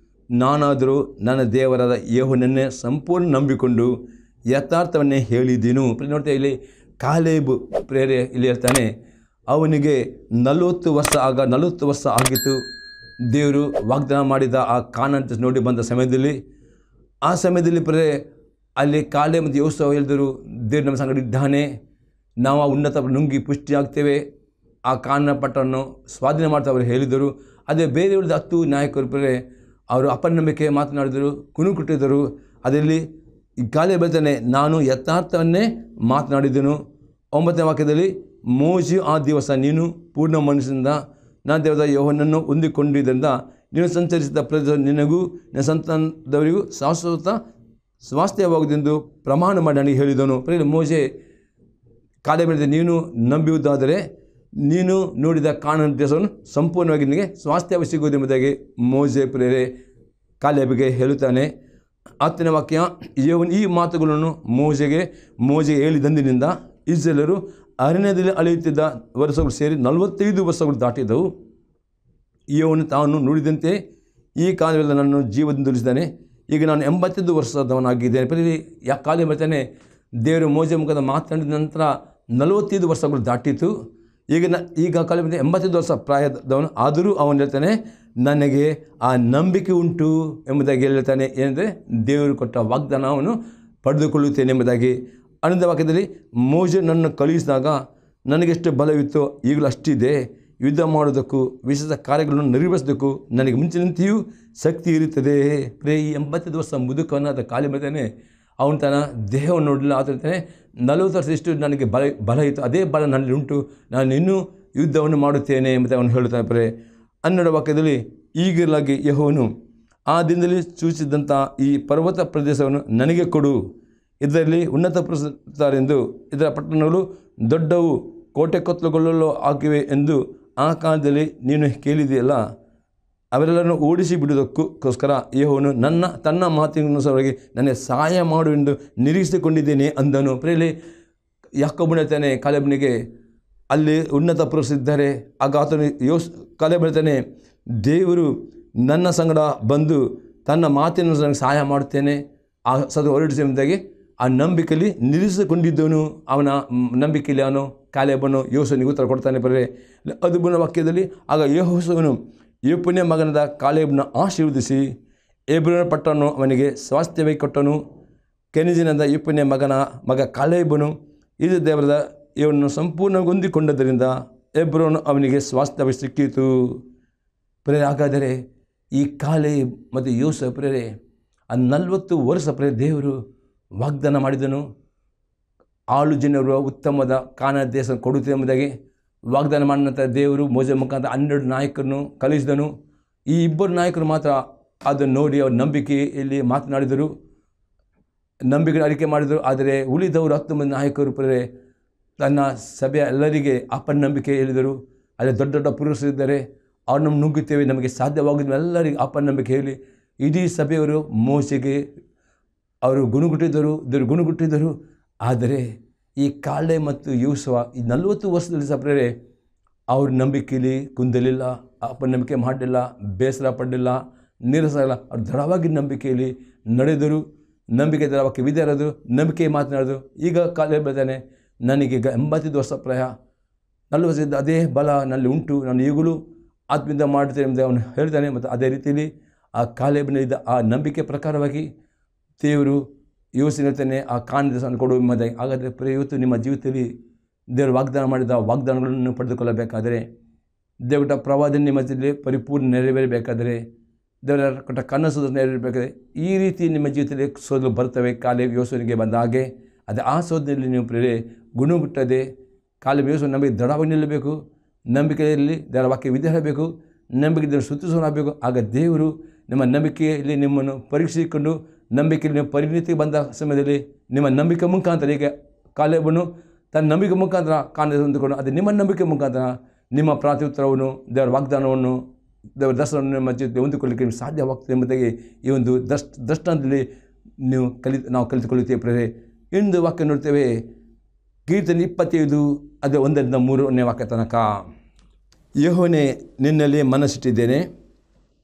ನಾನಾದರೂ ನನ್ನ ದೇವರಾದ ಯೆಹೋವನನ್ನೇ ಸಂಪೂರ್ಣ ನಂಬಿಕೊಂಡು ಯಥಾರ್ಥವನ್ನೇ ಹೇಳಿದ್ದೀನು. ನೋಡ್ತಾ ಇಲ್ಲಿ ಕಾಲೇಬ್ ಪ್ರೇರೆ ಇಲ್ಲಿ ಹೇಳ್ತಾನೆ, ಅವನಿಗೆ 40 ವರ್ಷ ಆಗಿತ್ತು. ದೇವರು ವಾಗ್ದಾನ ಮಾಡಿದ ಆ ಕಾನಾನ್ ದೇಶ ನೋಡಿ ಬಂದ ಸಮಯದಲ್ಲಿ, ಆ ಸಮಯದಲ್ಲಿ ಅಲ್ಲಿ ಕಾಲೇಬ್ ಮತ್ತು ಯೆಹೋಶುವ ಹೇಳಿದರು, ದೇವರು ನಮ್ಮ ಸಂಗಡ ಇದ್ದಾನೆ, ನಾವು ಆ ಉನ್ನತ ನುಂಗಿ ಪುಷ್ಟಿ ಆಗ್ತೇವೆ, ಆ ಕಾನಾನ್ ಪಟ್ಟಣವನ್ನು ಸ್ವಾಧೀನ ಮಾಡ್ತಾ ಅವರು ಹೇಳಿದರು. ಅದೇ ಬೇರೆ ಉಳಿದ 10 ನಾಯಕರು ಅವರು ಅಪನಂಬಿಕೆ ಮಾತನಾಡಿದರು, ಕುಣುಕುಟ್ಟಿದ್ದರು. ಅದರಲ್ಲಿ ಈ ಕಾಲೇಬ್ ಹೇಳ್ತಾನೆ, ನಾನು ಯಥಾರ್ಥವನ್ನೇ ಮಾತನಾಡಿದನು. 9ನೇ ವಾಕ್ಯದಲ್ಲಿ, ಮೋಶೆಯು ಆ ದಿವಸ ನೀನು ಪೂರ್ಣ ಮನಸ್ಸಿನಿಂದ ನಾನು ದೇವರ ಯೆಹೋವನನ್ನು ಹೊಂದಿಕೊಂಡಿದ್ದರಿಂದ ನೀನು ಸಂಚರಿಸಿದ ಪ್ರದೇಶ ನಿನಗೂ ನಿನ್ನ ಸಂತಾನದವರಿಗೂ ಶಾಶ್ವತ ಸ್ವಾಸ್ಥ್ಯವಾಗುವುದೆಂದು ಪ್ರಮಾಣ ಮಾಡಿ ನನಗೆ ಹೇಳಿದನು. ಮೋಶೆ ಕಾಲೇಬ್ ಹೇಳಿದ, ನೀನು ನಂಬುವುದಾದರೆ ನೀನು ನೋಡಿದ ಕಾನಾನ್ ದೇಶವನ್ನು ಸಂಪೂರ್ಣವಾಗಿ ನಿನಗೆ ಸ್ವಾಸ್ಥ್ಯ ಸಿಗುವುದೆಂಬುದಾಗಿ ಮೋಶೆ ಕಾಲೇಬಿಗೆ ಹೇಳುತ್ತಾನೆ. 10ನೇ ವಾಕ್ಯ, ಯೆಹೋವನು ಈ ಮಾತುಗಳನ್ನು ಮೋಶೆಗೆ ಹೇಳಿದಂದಿನಿಂದ ಇಸ್ರಾಯೇಲರು ಅರಣ್ಯದಲ್ಲಿ ಅಳೆಯುತ್ತಿದ್ದ ವರ್ಷಗಳು ಸೇರಿ 45 ವರ್ಷಗಳು ದಾಟಿದವು. ಯೆಹೋವನು ತಾನು ನುಡಿದಂತೆ ಈ ಕಾಲದಲ್ಲಿ ನನ್ನನ್ನು ಜೀವದಿಂದ ಉಳಿಸಿದ್ದಾನೆ. ಈಗ ನಾನು 85 ವರ್ಷದವನಾಗಿದ್ದೇನೆ. ಕಾಲೇಬ್ ಹೇಳ್ತಾನೆ, ದೇವರು ಮೋಶೆ ಮುಖದ ಮಾತನಾಡಿದ ನಂತರ 45 ವರ್ಷಗಳು ದಾಟಿತು. ಈಗ ಕಾಲೇಬ್ 85 ವರ್ಷ ಪ್ರಾಯದವನು. ಆದರೂ ಅವನು ಹೇಳ್ತಾನೆ, ನನಗೆ ಆ ನಂಬಿಕೆ ಉಂಟು ಎಂಬುದಾಗಿ ಹೇಳ್ತಾನೆ. ಏನಂದರೆ ದೇವರು ಕೊಟ್ಟ ವಾಗ್ದಾನ ಅವನು ಪಡೆದುಕೊಳ್ಳುತ್ತೇನೆ ಎಂಬುದಾಗಿ. 11ನೇ ವಾಕ್ಯದಲ್ಲಿ, ಮೋಶೆ ನನ್ನನ್ನು ಕಳುಹಿಸಿದಾಗ ನನಗೆಷ್ಟು ಬಲವಿತ್ತೋ ಈಗಲೂ ಅಷ್ಟಿದೆ. ಯುದ್ಧ ಮಾಡೋದಕ್ಕೂ ವಿಶೇಷ ಕಾರ್ಯಗಳನ್ನು ನಿರ್ವಹಿಸೋದಕ್ಕೂ ನನಗೆ ಮುಂಚಿನಂತೆಯೂ ಶಕ್ತಿ ಇರುತ್ತದೆ. ಈ 85 ವರ್ಷ ಮುದುಕನಾದ ಕಾಲೇಬ್ ಹೇಳ್ತಾನೆ, ಅವನು ತನ್ನ ದೇಹವನ್ನು ನೋಡಲಿಲ್ಲ. ಆದ್ರೆ 40 ವರ್ಷ ಇಷ್ಟು ನನಗೆ ಬಲ ಇತ್ತು, ಅದೇ ಬಲ ನನ್ನಲ್ಲಿ ಉಂಟು, ನಾನು ಇನ್ನೂ ಯುದ್ಧವನ್ನು ಮಾಡುತ್ತೇನೆ ಎಂಬುದಾಗಿ ಅವನು ಹೇಳುತ್ತಾನೆ. 12ನೇ ವಾಕ್ಯದಲ್ಲಿ, ಈಗಿರಲಾಗಿ ಯೆಹೋವನು ಆ ದಿನದಲ್ಲಿ ಸೂಚಿಸಿದಂಥ ಈ ಪರ್ವತ ಪ್ರದೇಶವನ್ನು ನನಗೆ ಕೊಡು, ಇದರಲ್ಲಿ ಉನ್ನತ ಪುರುಷರೆಂದು ಇದರ ಪಟ್ಟಣಗಳು ದೊಡ್ಡವು, ಕೋಟೆ ಕೊತ್ತಲುಗೊಳ್ಳಲು ಆಗಿವೆ ಎಂದು ಆ ಕಾಲದಲ್ಲಿ ನೀನು ಕೇಳಿದೆಯಲ್ಲ. ಅವರೆಲ್ಲರನ್ನು ಓಡಿಸಿ ಬಿಡುವುದಕ್ಕೋಸ್ಕರ ಯೆಹೋವನು ತನ್ನ ಮಾತಿನನುಸಾರವಾಗಿ ನನಗೆ ಸಹಾಯ ಮಾಡು ಎಂದು ನಿರೀಕ್ಷಿಸಿಕೊಂಡಿದ್ದೇನೆ ಅಂದನು. ಯಾಕೋಬನು ಹೇಳ್ತಾನೆ ಕಾಲೇಬನಿಗೆ, ಅಲ್ಲಿ ಉನ್ನತ ಪುರುಷರಿದ್ದಾರೆ. ಆಗ ಆತನು ಕಾಲೇಬ್ ಹೇಳ್ತಾನೆ, ದೇವರು ನನ್ನ ಸಂಗಡ ಬಂದು ತನ್ನ ಮಾತಿನ ಸಹಾಯ ಮಾಡುತ್ತೇನೆ, ಆ ಹೊರಡಿಸಿ ಎಂಬುದಾಗಿ ಆ ನಂಬಿಕೆಯಲ್ಲಿ ನಿರೀಕ್ಷಿಸಿಕೊಂಡಿದ್ದವನು. ಅವನ ನಂಬಿಕೆಯಲ್ಲಿ ಅವನು ಕಾಲೇಬನು ಯೋಸನಿಗೆ ಉತ್ತರ ಕೊಡ್ತಾನೆ. 13ನೇ ವಾಕ್ಯದಲ್ಲಿ, ಆಗ ಯೆಹೋಶುವನು ಯೆಫುನ್ನೆಯ ಮಗನಾದ ಕಾಲೇಬನ ಆಶೀರ್ವದಿಸಿ ಹೆಬ್ರೋನ್ ಪಟ್ಟಣವನ್ನು ಅವನಿಗೆ ಸ್ವಾಸ್ಥ್ಯವಾಗಿ ಕೊಟ್ಟನು. ಕೆನಿಜಿನಿಂದ ಯೆಫುನ್ನೆಯ ಮಗ ಕಾಲೇಬನು ಇದು ದೇವರದ ಇವನನ್ನು ಸಂಪೂರ್ಣವಾಗಿ ಹೊಂದಿಕೊಂಡದ್ದರಿಂದ ಹೆಬ್ರೋನು ಅವನಿಗೆ ಸ್ವಾಸ್ಥ್ಯವಾಗಿ ಸಿಕ್ಕಿತು. ಹಾಗಾದರೆ ಈ ಕಾಲೇಬ್ ಮತ್ತು ಯೋಸೇಫ್ ಆ 40 ವರ್ಷ ದೇವರು ವಾಗ್ದಾನ ಮಾಡಿದನು. ಆಳು ಜನರು ಉತ್ತಮವಾದ ಕಾನಾನ್ ದೇಶ ಕೊಡುತ್ತೆ ಎಂಬುದಾಗಿ ವಾಗ್ದಾನ ಮಾಡಿದ ನಂತರ ದೇವರು ಮೋಶೆ ಮುಖಾಂತರ 12 ನಾಯಕರನ್ನು ಕಳಿಸಿದನು. ಈ 2 ನಾಯಕರು ಮಾತ್ರ ಅದನ್ನು ನೋಡಿ ಅವ್ರ ನಂಬಿಕೆಯಲ್ಲಿ ಮಾತನಾಡಿದರು, ನಂಬಿಕೆ ಅರಿಕೆ ಮಾಡಿದರು. ಆದರೆ ಉಳಿದವರು 10 ಮಂದಿ ನಾಯಕರು ತನ್ನ ಸಭೆಯ ಎಲ್ಲರಿಗೆ ಅಪನಂಬಿಕೆ ಹೇಳಿದರು. ಅಲ್ಲಿ ದೊಡ್ಡ ದೊಡ್ಡ ಪುರುಷರಿದ್ದಾರೆ, ಅವ್ರು ನಮ್ಮ ನುಗ್ಗುತ್ತೇವೆ, ನಮಗೆ ಸಾಧ್ಯವಾಗುವುದು ಎಲ್ಲರಿಗೆ ಅಪನಂಬಿಕೆ ಹೇಳಿ ಇಡೀ ಸಭೆಯವರು ಮೋಶೆಗೆ ಅವರು ಗುಣಗುಟ್ಟಿದ್ದರು. ಆದರೆ ಈ ಕಾಳೆ ಮತ್ತು ಯೋಸುವ ಈ 40 ವರ್ಷದಲ್ಲಿ ಸಹ ಪ್ರೇರೆ ಅವ್ರ ನಂಬಿಕೆಯಲ್ಲಿ ಕುಂದಲಿಲ್ಲ, ಅಪನಂಬಿಕೆ ಮಾಡಲಿಲ್ಲ, ಬೇಸರ ಪಡಲಿಲ್ಲ, ನೀರಸ ಇಲ್ಲ. ಅವ್ರು ದೃಢವಾಗಿ ನಂಬಿಕೆಯಲ್ಲಿ ನಡೆದರು, ನಂಬಿಕೆ ದೃಢವಾಗಿ ವಿಧೇಯರಾದರು, ನಂಬಿಕೆ ಮಾತನಾಡಿದ್ರು. ಈಗ ಕಾಲೇಬ್ ಬೆಳೆದಾನೆ, ನನಗೀಗ 85 ವರ್ಷ ಪ್ರಾಯ, 40 ವರ್ಷದ ಅದೇ ಬಲ ನಲ್ಲಿ ಉಂಟು, ನಾನು ಈಗಲೂ ಆತ್ಮದಿಂದ ಮಾಡ್ತೇನೆ ಎಂದು ಅವನು ಹೇಳ್ತಾನೆ. ಮತ್ತು ಅದೇ ರೀತಿಯಲ್ಲಿ ಆ ಕಾಲೇಬಿನಲ್ಲಿದ್ದ ಆ ನಂಬಿಕೆ ಪ್ರಕಾರವಾಗಿ ದೇವರು ಯೋಚನೆ ಹೇಳ್ತಾನೆ, ಆ ಕಾಣಿದ ಕೊಡುವ ಎಂಬುದಾಗಿ. ಹಾಗಾದರೆ ಪ್ರಿಯ, ಇವತ್ತು ನಿಮ್ಮ ಜೀವಿತದಲ್ಲಿ ದೇವರು ವಾಗ್ದಾನ ಮಾಡಿದ ವಾಗ್ದಾನಗಳನ್ನು ಪಡೆದುಕೊಳ್ಳಬೇಕಾದರೆ, ದೇವರ ಪ್ರವಾದನೆ ನಿಮ್ಮ ಜೊತೆಯಲ್ಲಿ ಪರಿಪೂರ್ಣ ನೆರವೇರಬೇಕಾದರೆ, ದೇವರ ಕೊಟ್ಟ ಕನಸು ನೆರವೇರಬೇಕಾದರೆ, ಈ ರೀತಿ ನಿಮ್ಮ ಜೀವಿತದಲ್ಲಿ ಸೋದಲು ಬರ್ತವೆ. ಕಾಲೇಬ್ ಯೋಸುವನಿಗೆ ಬಂದ ಹಾಗೆ ಅದೇ ಆ ಸೋದನೆಯಲ್ಲಿ ನೀವು ಪ್ರೇರೆ ಗುಣಗುಟ್ಟದೆ ಕಾಲೇಬ್ ಯೋಸುವ ನಂಬಿಕೆ ದೃಢವಾಗಿ ನಿಲ್ಲಬೇಕು, ನಂಬಿಕೆಯಲ್ಲಿ ದೇವರ ವಾಕ್ಯ ವಿಧೇಯರಾಗಬೇಕು, ನಂಬಿಕೆ ದೇವರು ಸ್ತುತಿಸೋಣಾಗಬೇಕು. ಆಗ ದೇವರು ನಿಮ್ಮ ನಂಬಿಕೆಯಲ್ಲಿ ನಿಮ್ಮನ್ನು ಪರೀಕ್ಷಿಸಿಕೊಂಡು ನಂಬಿಕೆಯಲ್ಲಿ ನೀವು ಪರಿಣಿತಿಗೆ ಬಂದ ಸಮಯದಲ್ಲಿ ನಿಮ್ಮ ನಂಬಿಕೆ ಮುಖಾಂತರ, ಈಗ ಕಾಲೇಬನು ತನ್ನ ನಂಬಿಕೆ ಮುಖಾಂತರ ಕಾಣದೆ ಹೊಂದಿಕೊಂಡು, ಅದೇ ನಿಮ್ಮ ನಂಬಿಕೆ ಮುಖಾಂತರ ನಿಮ್ಮ ಪ್ರಾತ್ಯುತ್ತರವನ್ನು, ದೇವರ ವಾಗ್ದಾನವನ್ನು, ದೇವರ ದರ್ಶನವನ್ನು ನಿಮ್ಮ ಜೊತೆ ಹೊಂದಿಕೊಳ್ಳಲಿಕ್ಕೆ ನಿಮಗೆ ಸಾಧ್ಯವಾಗ್ತದೆ ಎಂಬುದಾಗಿ ಈ ಒಂದು ದೃಷ್ಟಾಂತದಲ್ಲಿ ನಾವು ಕಲಿತುಕೊಳ್ಳುತ್ತೇವೆ ಪ್ರೇರೆ. ಇಂದು ವಾಕ್ಯ ನೋಡ್ತೇವೆ, ಕೀರ್ತನೆ 25 ಅದೇ 1-3ನೇ ವಾಕ್ಯ ತನಕ. ಯೆಹೋವನೇ, ನಿನ್ನಲ್ಲಿ ಮನಸ್ಸಿಟ್ಟಿದ್ದೇನೆ,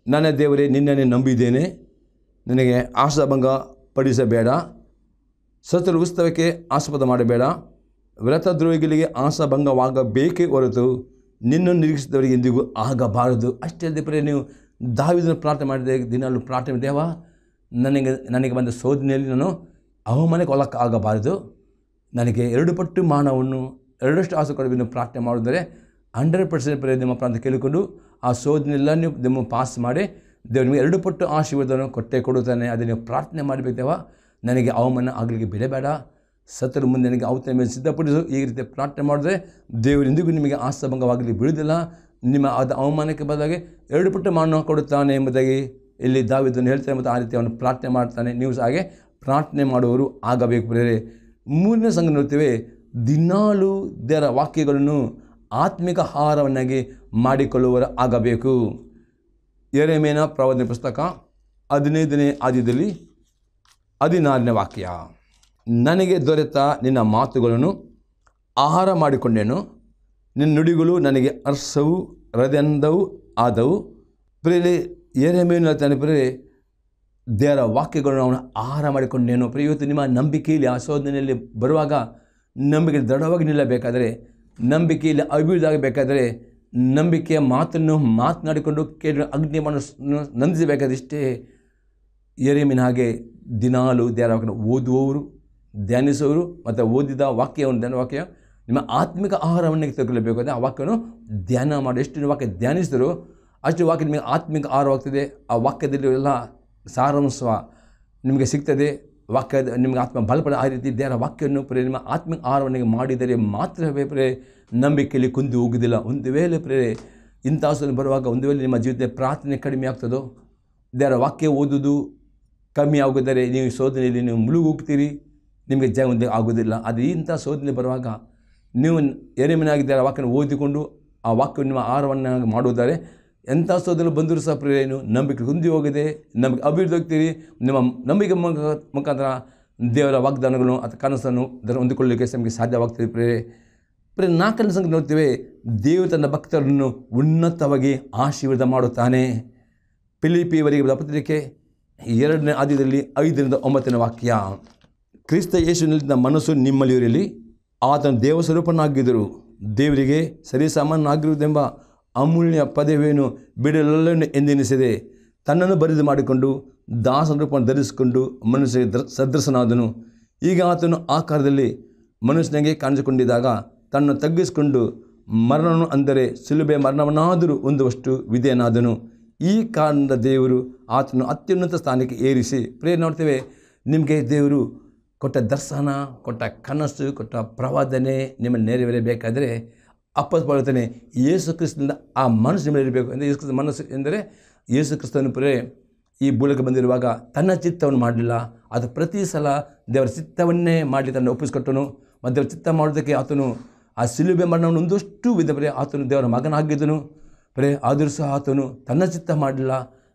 ನನ್ನ ದೇವರೇ ನಿನ್ನನ್ನೇ ನಂಬಿದ್ದೇನೆ, ನನಗೆ ಆಶಾಭಂಗ ಪಡಿಸಬೇಡ, ಸತ್ರು ಉತ್ಸವಕ್ಕೆ ಆಸ್ಪದ ಮಾಡಬೇಡ, ವ್ರತದ್ರೋಹಿಗಳಿಗೆ ಆಶಾಭಂಗವಾಗಬೇಕೇ ಹೊರತು ನಿನ್ನನ್ನು ನಿರೀಕ್ಷಿಸಿದವರಿಗೆ ಎಂದಿಗೂ ಆಗಬಾರದು. ಅಷ್ಟೇ ಅಲ್ಲದೆ ಪ್ರಿಯ, ನೀವು ದಾವೀದನ ಪ್ರಾರ್ಥನೆ ಮಾಡಿದ ದಿನಾಲು ಪ್ರಾರ್ಥನೆ, ದೇವ ನನಗೆ ಬಂದ ಶೋಧನೆಯಲ್ಲಿ ನಾನು ಅವಮಾನಕ್ಕೆ ಒಳಕ್ಕಾಗಬಾರದು, ನನಗೆ 2 ಪಟ್ಟು ಮಾನವನ್ನು 2ರಷ್ಟು ಆಸೆ ಕೊಡಬೇಕು ಪ್ರಾರ್ಥನೆ ಮಾಡಿದರೆ 100% ಪ್ರಿಯ ನಿಮ್ಮ ಪ್ರಾರ್ಥನೆ ಕೇಳಿಕೊಂಡು ಆ ಶೋಧನೆಲ್ಲ ನೀವು ನಿಮ್ಮ ಪಾಸ್ ಮಾಡಿ ದೇವರು ನಿಮಗೆ 2 ಪಟ್ಟು ಆಶೀರ್ವಾದವನ್ನು ಕೊಡುತ್ತಾನೆ. ಅದನ್ನು ನೀವು ಪ್ರಾರ್ಥನೆ ಮಾಡಬೇಕು. ದೇವ, ನನಗೆ ಅವಮಾನ ಆಗಲಿಕ್ಕೆ ಬಿಡಬೇಡ, ಸತ್ತರ ಮುಂದೆ ನನಗೆ ಔತಣ ಮೇಲೆ ಸಿದ್ಧಪಡಿಸು. ಈ ರೀತಿ ಪ್ರಾರ್ಥನೆ ಮಾಡಿದ್ರೆ ದೇವರಿಂದಿಗೂ ನಿಮಗೆ ಆಶಾಭಂಗವಾಗಲಿ ಬಿಡುವುದಿಲ್ಲ, ನಿಮ್ಮ ಅದು ಅವಮಾನಕ್ಕೆ ಬದಲಾಗಿ 2 ಪಟ್ಟು ಮಾನ ಕೊಡುತ್ತಾನೆ ಎಂಬುದಾಗಿ ಇಲ್ಲಿ ದಾವೀದನು ಹೇಳ್ತಾನೆ. ಮತ್ತು ಆ ರೀತಿ ಅವನು ಪ್ರಾರ್ಥನೆ ಮಾಡ್ತಾನೆ. ನೀವು ಸಹ ಹಾಗೆ ಪ್ರಾರ್ಥನೆ ಮಾಡುವವರು ಆಗಬೇಕು ಪ್ರಿಯರೇ. 3ನೇ ಸಂಗತಿ ನೋಡ್ತೇವೆ, ದಿನಾಲೂ ದೇವರ ವಾಕ್ಯಗಳನ್ನು ಆತ್ಮಿಕ ಆಹಾರವನ್ನಾಗಿ ಮಾಡಿಕೊಳ್ಳುವವರು ಆಗಬೇಕು. ಯೆರೆಮೀಯನ ಪ್ರವಾದನೆ ಪುಸ್ತಕ 15ನೇ ಅಧ್ಯಾಯದಲ್ಲಿ 16ನೇ ವಾಕ್ಯ, ನನಗೆ ದೊರೆತ ನಿನ್ನ ಮಾತುಗಳನ್ನು ಆಹಾರ ಮಾಡಿಕೊಂಡೆನು, ನಿನ್ನ ನುಡಿಗಳು ನನಗೆ ಅರ್ಸವೂ ಹೃದಯಂದವೂ ಆದವು. ಪ್ರಿಯರೇ, ಯೆರೆಮೀಯನು ಹೇಳ್ತಾನೆ, ಪ್ರಿಯರೇ, ದೇವರ ವಾಕ್ಯಗಳನ್ನು ಅವನು ಆಹಾರ ಮಾಡಿಕೊಂಡೇನು. ಪ್ರಿಯ, ಇವತ್ತು ನಿಮ್ಮ ನಂಬಿಕೆಯಲ್ಲಿ ಆ ಶೋಧನೆಯಲ್ಲಿ ಬರುವಾಗ ನಂಬಿಕೆ ದೃಢವಾಗಿ ನಿಲ್ಲಬೇಕಾದರೆ, ನಂಬಿಕೆಯಲ್ಲಿ ಅಭಿವೃದ್ಧಿ ಆಗಬೇಕಾದರೆ, ನಂಬಿಕೆಯ ಮಾತನ್ನು ಮಾತನಾಡಿಕೊಂಡು ಕೇಳಿ ಅಗ್ನಿಯನ್ನು ನಂದಿಸಬೇಕಾದ್ರೆ ಇಷ್ಟೇ. ಯೆರೆಮೀಯನ ಹಾಗೆ ದಿನಾಲು ದೇವರ ವಾಕ್ಯವನ್ನು ಓದುವವರು, ಧ್ಯಾನಿಸುವವರು ಮತ್ತು ಓದಿದ ವಾಕ್ಯವನ್ನು ಧ್ಯಾನ ವಾಕ್ಯ ನಿಮ್ಮ ಆತ್ಮಿಕ ಆಹಾರವನ್ನು ತೆಗೆದುಕೊಳ್ಳಬೇಕು. ಅಂದರೆ ಆ ವಾಕ್ಯವನ್ನು ಧ್ಯಾನ ಮಾಡಿ, ಎಷ್ಟು ವಾಕ್ಯ ಧ್ಯಾನಿಸಿದರೂ ಅಷ್ಟು ವಾಕ್ಯ ನಿಮಗೆ ಆತ್ಮಿಕ ಆಹಾರವಾಗ್ತದೆ. ಆ ವಾಕ್ಯದಲ್ಲಿ ಎಲ್ಲ ಸಾರಾಂಶ ನಿಮಗೆ ಸಿಗ್ತದೆ. ವಾಕ್ಯ ನಿಮಗೆ ಆತ್ಮ ಬಲಪಡ. ಆ ರೀತಿ ದೇವರ ವಾಕ್ಯವನ್ನು ಪ್ರಿಯ ನಿಮ್ಮ ಆತ್ಮಿಕ ಆಹಾರವನ್ನಾಗಿ ಮಾಡಿದರೆ ಮಾತ್ರವೇ ಪ್ರಿಯ ನಂಬಿಕೆಯಲ್ಲಿ ಕುಂದು ಹೋಗುವುದಿಲ್ಲ. ಒಂದು ವೇಳೆ ಪ್ರಿಯ ಇಂಥ ಅವಸರ ಬರುವಾಗ ಒಂದು ವೇಳೆ ನಿಮ್ಮ ಜೀವಿತ ಪ್ರಾರ್ಥನೆ ಕಡಿಮೆ ಆಗ್ತದೋ, ದೇವರ ವಾಕ್ಯ ಓದುವುದು ಕಮ್ಮಿ ಆಗುತ್ತದೆ, ನೀವು ಶೋಧನೆಯಲ್ಲಿ ನೀವು ಮುಳುಗಿ ಹೋಗ್ತೀರಿ, ನಿಮಗೆ ಜಯ ಆಗೋದಿಲ್ಲ. ಅದು ಇಂಥ ಶೋಧನೆ ಬರುವಾಗ ನೀವು ಯೆರೆಮೀಯನಾಗಿ ದೇವರ ವಾಕ್ಯವನ್ನು ಓದಿಕೊಂಡು ಆ ವಾಕ್ಯವನ್ನು ನಿಮ್ಮ ಆಹಾರವನ್ನಾಗಿ ಮಾಡುವುದಾದರೆ ಎಂಥ ಶೋಧನೆ ಬಂದರೂ ಸಹ ಪ್ರಿಯನು ನಂಬಿಕೆ ಕುಂದಿ ಹೋಗಿದೆ, ನಂಬಿಕೆ ಅಭಿವೃದ್ಧಿ ಹೋಗ್ತೀರಿ. ನಿಮ್ಮ ನಂಬಿಕೆ ಮುಖಾಂತರ ದೇವರ ವಾಗ್ದಾನಗಳನ್ನು ಅಥವಾ ಕನಸನ್ನು ಹೊಂದಿಕೊಳ್ಳಲಿಕ್ಕೆ ನಮಗೆ ಸಾಧ್ಯವಾಗ್ತದೆ. ಪ್ರಿಯ 4ನೇ ಸಂಗತಿ ನೋಡ್ತೇವೆ, ದೇವರು ತನ್ನ ಭಕ್ತರನ್ನು ಉನ್ನತವಾಗಿ ಆಶೀರ್ವಾದ ಮಾಡುತ್ತಾನೆ. ಫಿಲಿಪ್ಪಿಯವರಿಗೆ ಬರೆದ ಪತ್ರಿಕೆ 2ನೇ ಅಧ್ಯಾಯದಲ್ಲಿ 5-9ನೇ ವಾಕ್ಯ, ಕ್ರಿಸ್ತ ಯೇಸುವಿನ ಮನಸ್ಸು ನಿಮ್ಮಲ್ಲಿ ಇರಲಿ, ಆತನು ದೇವಸ್ವರೂಪನಾಗಿದ್ದರು, ದೇವರಿಗೆ ಸರಿಸಮಾನಾಗಿರುವುದೆಂಬ ಅಮೂಲ್ಯ ಪದವಿಯನ್ನು ಬಿಡಲನ್ನು ಎಂದೆನಿಸಿದೆ. ತನ್ನನ್ನು ಬರಿದು ಮಾಡಿಕೊಂಡು ದಾಸನ ರೂಪವನ್ನು ಧರಿಸಿಕೊಂಡು ಮನುಷ್ಯನಿಗೆ ಸದೃಶನಾದನು. ಈಗ ಆತನು ಆಕಾರದಲ್ಲಿ ಮನುಷ್ಯನಿಗೆ ಕಾಣಿಸಿಕೊಂಡಿದ್ದಾಗ ತನ್ನನ್ನು ತಗ್ಗಿಸಿಕೊಂಡು ಮರಣವನ್ನು, ಅಂದರೆ ಶಿಲುಬೆ ಮರಣವನ್ನಾದರೂ ಹೊಂದುವಷ್ಟು ವಿಧೇಯನಾದನು. ಈ ಕಾರಣದ ದೇವರು ಆತನು ಅತ್ಯುನ್ನತ ಸ್ಥಾನಕ್ಕೆ ಏರಿಸಿ. ಪ್ರೇರಣೆ ನೋಡ್ತೇವೆ, ನಿಮಗೆ ದೇವರು ಕೊಟ್ಟ ದರ್ಶನ, ಕೊಟ್ಟ ಕನಸು, ಕೊಟ್ಟ ಪ್ರವಾದನೆ ನಿಮ್ಮನ್ನು ನೆರವೇರಬೇಕಾದರೆ ಅಪ್ಪಸ್ತಾನೆ ಯೇಸು ಕ್ರಿಸ್ತನಿಂದ ಆ ಮನಸ್ಸು ನಿಮ್ಮಲ್ಲಿ ಇರಬೇಕು. ಅಂದರೆ ಯೇಸು ಕ್ರಿಸ್ತನ ಮನಸ್ಸು ಎಂದರೆ ಯೇಸು ಕ್ರಿಸ್ತನು ಪ್ರಿಯ ಈ ಭೂಲಕ್ಕೆ ಬಂದಿರುವಾಗ ತನ್ನ ಚಿತ್ತವನ್ನು ಮಾಡಲಿಲ್ಲ, ಅದು ಪ್ರತಿ ಸಲ ದೇವರ ಚಿತ್ತವನ್ನೇ ಮಾಡಲಿ ತನ್ನ ಒಪ್ಪಿಸಿಕೊಟ್ಟನು. ಮತ್ತು ದೇವರ ಚಿತ್ತ ಮಾಡೋದಕ್ಕೆ ಆತನು ಆ ಶಿಲುಬೆ ಮರಣವನ್ನು ಒಂದಷ್ಟು ವಿಧ ಪ್ರಿಯ ಆತನು ದೇವರ ಮಗನಾಗಿದ್ದನು. ಪ್ರಿಯ ಆದರೂ ಸಹ ಆತನು ತನ್ನ ಚಿತ್ತ ಮಾಡಲಿಲ್ಲ,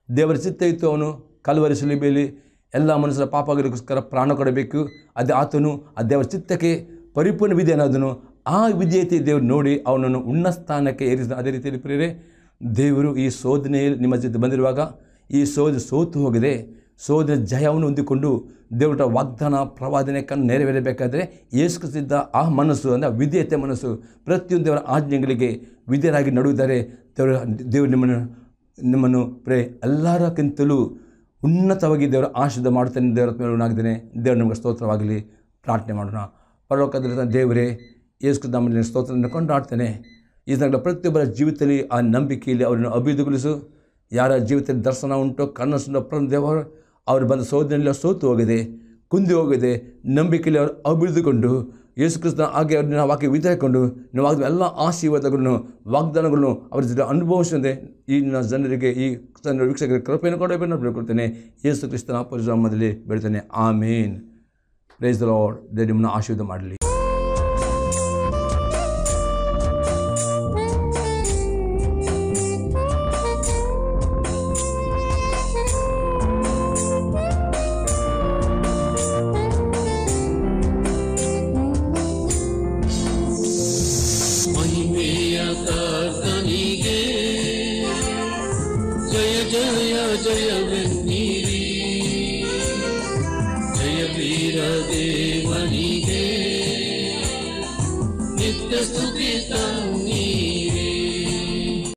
ದೇವರ ಚಿತ್ತ ಇತ್ತು. ಅವನು ಕಲ್ವರಿ ಶಿಲುಬೆಯಲ್ಲಿ ಎಲ್ಲ ಮನುಷ್ಯರ ಪಾಪಗಳಿಗೋಸ್ಕರ ಪ್ರಾಣ ಕೊಡಬೇಕು. ಅದೇ ಆತನು ಆ ದೇವರ ಚಿತ್ತಕ್ಕೆ ಪರಿಪೂರ್ಣ ವಿಧೇಯನಾದನು. ಆ ವಿಧೇಯತೆ ದೇವರು ನೋಡಿ ಅವನನ್ನು ಉನ್ನತ ಸ್ಥಾನಕ್ಕೆ ಏರಿಸಿದ. ಅದೇ ರೀತಿಯಲ್ಲಿ ಪ್ರಿಯರೇ, ದೇವರು ಈ ಶೋಧನೆಯಲ್ಲಿ ನಿಮ್ಮ ಜೊತೆ ಬಂದಿರುವಾಗ ಈ ಸೋತು ಹೋಗದೆ ಸೋದರ ಜಯವನ್ನು ಹೊಂದಿಕೊಂಡು ದೇವರ ವಾಗ್ದಾನ ಪ್ರವಾದನೆಯನ್ನು ನೆರವೇರಬೇಕಾದರೆ ಯೇಸು ಕ್ರಿಸ್ತನಿದ್ದ ಆ ಮನಸ್ಸು ಅಂದರೆ ವಿಧೇಯತೆ ಮನಸ್ಸು, ಪ್ರತಿಯೊಂದು ದೇವರ ಆಜ್ಞೆಗಳಿಗೆ ವಿಧೇಯರಾಗಿ ನಡೆಯುತ್ತಾರೆ. ದೇವರು ನಿಮ್ಮನ್ನು ಎಲ್ಲರಕ್ಕಿಂತಲೂ ಉನ್ನತವಾಗಿ ದೇವರ ಆಶೀರ್ವಾದ ಮಾಡುತ್ತಾನೆ. ದೇವರ ಮೇಲುನಾಗಿದ್ದೇನೆ. ದೇವರು ನಮಗೆ ಸ್ತೋತ್ರವಾಗಲಿ. ಪ್ರಾರ್ಥನೆ ಮಾಡೋಣ. ಪರಲೋಕದಲ್ಲಿರುವ ದೇವರೇ, ಯೇಸು ಕ್ರಿಸ್ತ ನಮ್ಮಲ್ಲಿ ಸ್ತೋತ್ರವನ್ನು ಕೊಂಡಾಡ್ತಾನೆ. ಈ ದಿನಗಳ ಪ್ರತಿಯೊಬ್ಬರ ಜೀವಿತದಲ್ಲಿ ಆ ನಂಬಿಕೆಯಲ್ಲಿ ಅವರನ್ನು ಅಭಿವೃದ್ಧಿಗೊಳಿಸು. ಯಾರ ಜೀವಿತದಲ್ಲಿ ದರ್ಶನ ಉಂಟು, ಕನಸು ದೇವರು ಅವರು ಬಂದ ಸೋದನೆಯಲ್ಲಿ ಸೋತು ಹೋಗದೆ, ಕುಂದಿ ಹೋಗದೆ, ನಂಬಿಕೆಯಲ್ಲಿ ಅವರು ಅಭಿವೃದ್ಧಿಗೊಂಡು ಯೇಸು ಕ್ರಿಸ್ತನ ಹಾಗೆ ಅವ್ರನ್ನ ವಾಕ್ಯ ವಿಧಾಯಕೊಂಡು ನೀವು ವಾಗ್ದ ಎಲ್ಲ ಆಶೀರ್ವಾದಗಳನ್ನು ವಾಗ್ದಾನಗಳನ್ನು ಅವರ ಜೊತೆ ಅನುಭವಿಸದೆ ಈ ಜನರಿಗೆ, ಈ ವೀಕ್ಷಕರಿಗೆ ಕೃಪೆಯನ್ನು ಕೊಡಬೇಕು ಬೇಡ್ಕೊಳ್ತೇನೆ. ಯೇಸು ಕ್ರಿಸ್ತನ ಪರಿಶ್ರಮದಲ್ಲಿ ಬೇಡ್ತೇನೆ. ಆಮೇನ್. Praise the Lord. ದೇವರು ನಿಮ್ಮನ್ನು ಆಶೀರ್ವಾದ ಮಾಡಲಿ. ಜಯವೆನ್ನಿರಿ, ಜಯ ವೀರ ದೇವನಿಗೆ ನಿತ್ಯ ಸ್ತುತಿ.